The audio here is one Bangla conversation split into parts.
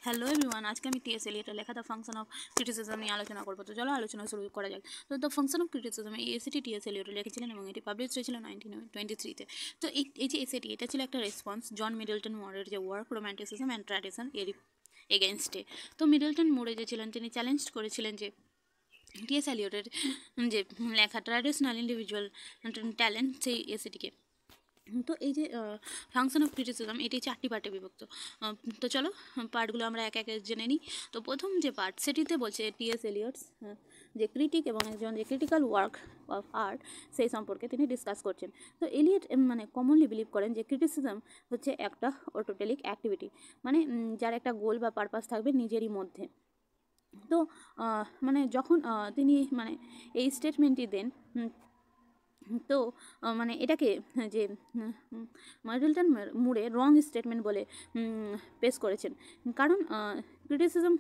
হ্যালো এভরিওয়ান, আজকে আমি টিএস এলিয়টের লেখা দ্য ফাংশন অফ ক্রিটিসিজম নিয়ে আলোচনা করবো। তো চলো আলোচনা শুরু করা যাক। তো দ্য ফাংশন অফ ক্রিটিসিজম এই এসেটি টিএস এলিয়ট লিখেছিলেন এবং এটি পাবলিশ হয়েছিল 1923-তে। তো এই যে এসেটি, এটা ছিল একটা রেসপন্স জন মিডলটন মোরের যে ওয়ার্ক রোম্যান্টিসিজম অ্যান্ড ট্র্যাডিশন এর এগেনস্টে। তো মিডলটন মোরে যে ছিলেন, তিনি চ্যালেঞ্জ করেছিলেন যে টিএস এলিয়টের যে লেখা ট্র্যাডিশনাল ইন্ডিভিজুয়াল ট্যালেন্ট সেই এসেটিকে। তো এই যে ফাংশন অফ ক্রিটিসিজম, এটি 4টি পার্টে বিভক্ত। তো চলো পার্টগুলো আমরা এক এক জেনে নিই। তো প্রথম যে পার্ট, সেটিতে বলছে টিএস এলিয়টস যে ক্রিটিক এবং একজন যে ক্রিটিক্যাল ওয়ার্ক অফ আর্ট সেই সম্পর্কে তিনি ডিসকাস করছেন। তো এলিয়ট মানে কমনলি বিলিভ করেন যে ক্রিটিসিজম হচ্ছে একটা অটোটেলিক অ্যাক্টিভিটি, মানে যার একটা গোল বা পারপাস থাকবে নিজেরই মধ্যে। তো মানে যখন তিনি মানে এই স্টেটমেন্টটি দেন, তো মানে এটাকে যে মিডলটন মুরে রং স্টেটমেন্ট বলে পেশ করেছেন, কারণ ক্রিটিসিজম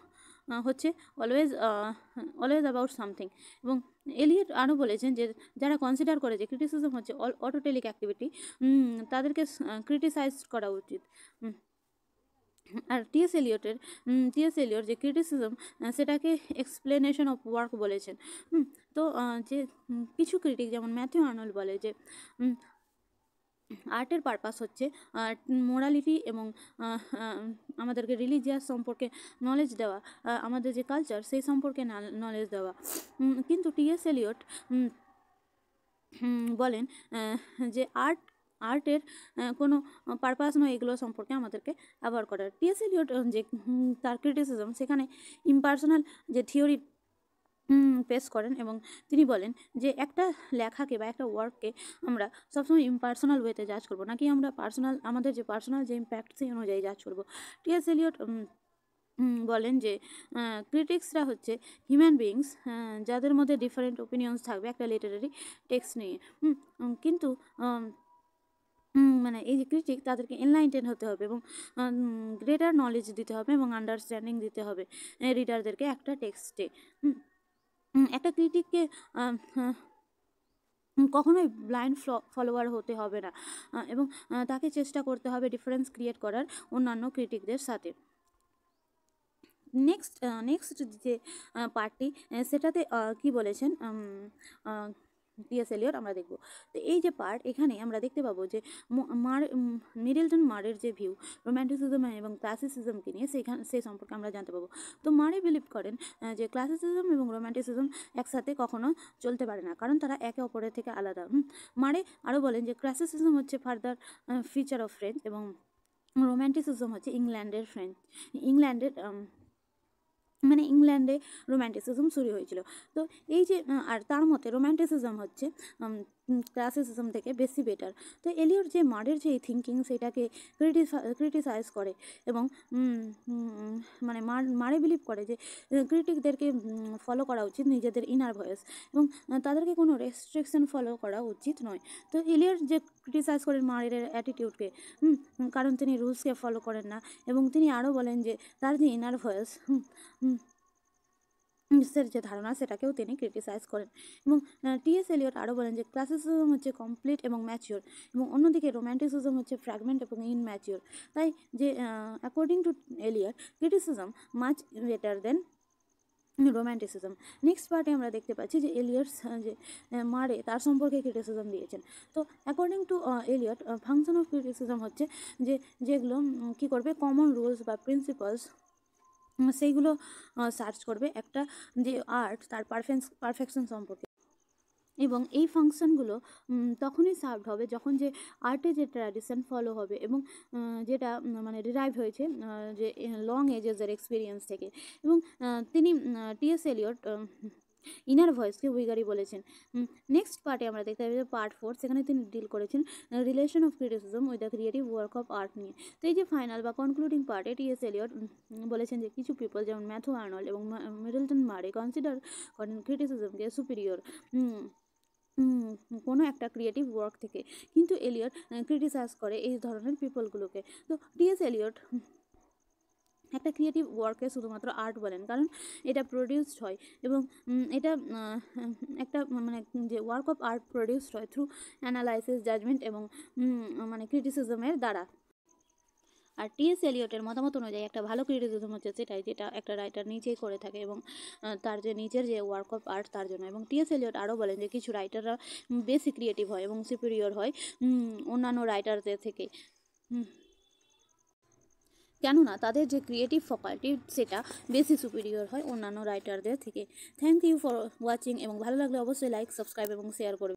হচ্ছে অলওয়েজ অ্যাবাউট সামথিং। এবং এলিয়ট আরও বলেছেন যে যারা কনসিডার করে যে ক্রিটিসিজম হচ্ছে অটোটেলিক অ্যাক্টিভিটি, তাদেরকে ক্রিটিসাইজ করা উচিত। আর টিএস এলিয়ট যে ক্রিটিসিজম, সেটাকে এক্সপ্লেনেশন অফ ওয়ার্ক বলেছেন। তো যে কিছু ক্রিটিক যেমন ম্যাথিউ আর্নল্ড বলে যে আর্টের পারপাস হচ্ছে মোরালিটি এবং আমাদেরকে রিলিজিয়াস সম্পর্কে নলেজ দেওয়া, আমাদের যে কালচার সেই সম্পর্কে নলেজ দেওয়া। কিন্তু টিএস এলিয়ট বলেন যে আর্টের কোনো পারপাস নয় এগুলো সম্পর্কে আমাদেরকে অ্যাভয়েড করার। টিএস এলিয়ট যে তার ক্রিটিসিজম, সেখানে ইম্পার্সোনাল যে থিওরি পেশ করেন এবং তিনি বলেন যে একটা লেখাকে বা একটা ওয়ার্ককে আমরা সবসময় ইম্পার্সোনাল ওয়েতে জাজ করবো, নাকি আমরা আমাদের যে পার্সোনাল যে ইম্প্যাক্ট সেই অনুযায়ী জাজ করবো। টিএস এলিয়ট বলেন যে ক্রিটিক্সরা হচ্ছে হিউম্যান বিংস, যাদের মধ্যে ডিফারেন্ট ওপিনিয়ন্স থাকবে একটা লিটারারি টেক্সট নিয়ে, কিন্তু মানে এই যে ক্রিটিক, তাদেরকে এনলাইটেন হতে হবে এবং গ্রেটার নলেজ দিতে হবে এবং আন্ডারস্ট্যান্ডিং দিতে হবে রিডারদেরকে একটা টেক্সটে। একটা ক্রিটিককে কখনোই ব্লাইন্ড ফলোয়ার হতে হবে না, এবং তাকে চেষ্টা করতে হবে ডিফারেন্স ক্রিয়েট করার অন্যান্য ক্রিটিকদের সাথে। নেক্সট যে পার্টটি, সেটাতে কি বলেছেন টিএস এলিয়ট আমরা দেখব। তো এই যে পার্ট, এখানে আমরা দেখতে পাবো যে মিডলটন মারের যে ভিউ রোম্যান্টিসিজম এবং ক্লাসিসিজমকে নিয়ে, সেই সম্পর্কে আমরা জানতে পাবো। তো মারে বিলিভ করেন যে ক্লাসিসিজম এবং রোম্যান্টিসিজম একসাথে কখনো চলতে পারে না, কারণ তারা একে অপরের থেকে আলাদা। মারে আরও বলেন যে ক্লাসিসিজম হচ্ছে ফার্দার ফিচার অফ ফ্রেঞ্চ এবং রোম্যান্টিসিজম হচ্ছে ইংল্যান্ডের মানে ইংল্যান্ডে রোম্যান্টিসিজম শুরু হয়েছিল। তো এই যে আর তার মতে রোম্যান্টিসিজম হচ্ছে ক্লাসিসিজম থেকে বেশি বেটার। তো এলিয়ট যে মারের যে থিঙ্কিং, সেটাকে ক্রিটিসাইজ করে এবং মানে মারে বিলিভ করে যে ক্রিটিকদেরকে ফলো করা উচিত নিজেদের ইনার ভয়েস, এবং তাদেরকে কোনো রেস্ট্রিকশন ফলো করা উচিত নয়। তো এলিয়ট যে ক্রিটিসাইজ করেন মারের অ্যাটিটিউডকে, কারণ তিনি রুলসকে ফলো করেন না, এবং তিনি আরও বলেন যে তার যে ইনার ভয়েস যে ধারণা, সেটাকেও তিনি ক্রিটিসাইজ করেন। এবং টিএস এলিয়ট আরও বলেন যে ক্লাসিসিজম হচ্ছে কমপ্লিট এবং ম্যাচিওর, এবং অন্যদিকে রোম্যান্টিসিজম হচ্ছে ফ্র্যাগমেন্ট এবং ইনম্যাচিওর। তাই যে according to Eliot, criticism much better than romanticism. Next পার্টে আমরা দেখতে পাচ্ছি যে এলিয়টস যে মারে তার সম্পর্কে ক্রিটিসিজম দিয়েছেন। তো according to Eliot, function of criticism হচ্ছে যে যেগুলো কী করবে, কমন রুলস বা প্রিন্সিপালস সেইগুলো সার্চ করবে একটা যে আর্ট তার পারফেকশন সম্পর্কে, এবং এই ফাংশনগুলো তখনই সার্ভ হবে যখন যে আর্টে যে ট্র্যাডিশন ফলো হবে এবং যেটা মানে ডিরাইভ হয়েছে যে লং এজেসের এক্সপিরিয়েন্স থেকে। এবং তিনি টিএস এলিয়ট ইনার ভয়েসকে উইগারি বলেছেন। নেক্সট পার্টে আমরা দেখতে পাবো যে পার্ট 4, সেখানে তিনি ডিল করেছেন relation of criticism with the creative work of art নিয়ে। তো এই যে ফাইনাল বা কনক্লুডিং পার্টে টিএস এলিয়ট বলেছেন যে কিছু পিপল যেমন ম্যাথিউ আর্নল্ড এবং মিডলটন মারে কনসিডার করেন ক্রিটিসিজমকে সুপিরিয়র কোনো একটা ক্রিয়েটিভ ওয়ার্ক থেকে, কিন্তু এলিয়ট ক্রিটিসাইজ করে এই ধরনের পিপলগুলোকে। তো টিএস এলিয়ট একটা ক্রিয়েটিভ ওয়ার্কে শুধুমাত্র আর্ট বলেন, কারণ এটা প্রডিউসড হয় এবং এটা একটা মানে যে ওয়ার্ক অফ আর্ট প্রডিউসড হয় থ্রু অ্যানালাইসিস, জাজমেন্ট এবং মানে ক্রিটিসিজমের দ্বারা। আর টিএস এলিয়টের মতামত অনুযায়ী একটা ভালো ক্রিটিসিজম হচ্ছে সেটাই যেটা একটা রাইটার নিজেই করে থাকে এবং তার যে নিজের যে ওয়ার্ক অফ আর্ট তার জন্য। এবং টিএস এলিয়ট আরও বলেন যে কিছু রাইটাররা বেশি ক্রিয়েটিভ হয় এবং সুপিরিয়র হয় অন্যান্য রাইটারদের থেকে, কেননা তাদের যে ক্রিয়েটিভ ফ্যাকাল্টি সেটা বেশি সুপিরিয়র হয় অন্যান্য রাইটারদের থেকে। থ্যাংক ইউ ফর ওয়াচিং, এবং ভালো লাগলে অবশ্যই লাইক, সাবস্ক্রাইব এবং শেয়ার করবে।